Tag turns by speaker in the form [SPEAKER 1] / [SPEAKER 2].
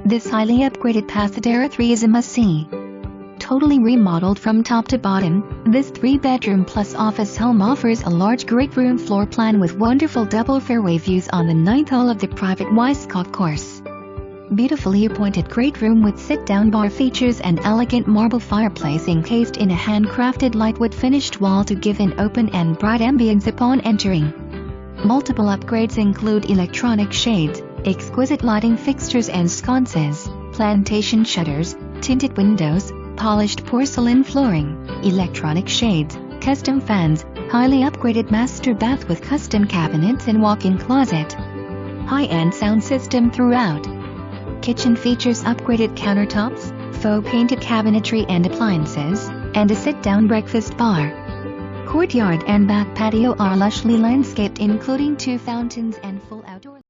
[SPEAKER 1] This highly upgraded Pasadera 3 is a must-see. Totally remodeled from top to bottom, this 3-bedroom plus office home offers a large great room floor plan with wonderful double fairway views on the 9th hole of the Private Weiskopf Course. Beautifully appointed great room with sit-down bar features and elegant marble fireplace encased in a handcrafted lightwood finished wall to give an open and bright ambience upon entering. Multiple upgrades include electronic shades, exquisite lighting fixtures and sconces, plantation shutters, tinted windows, polished porcelain flooring, electronic shades, custom fans, highly upgraded master bath with custom cabinets and walk-in closet. High-end sound system throughout. Kitchen features upgraded countertops, faux painted cabinetry and appliances, and a sit-down breakfast bar. Courtyard and back patio are lushly landscaped including 2 fountains and full outdoor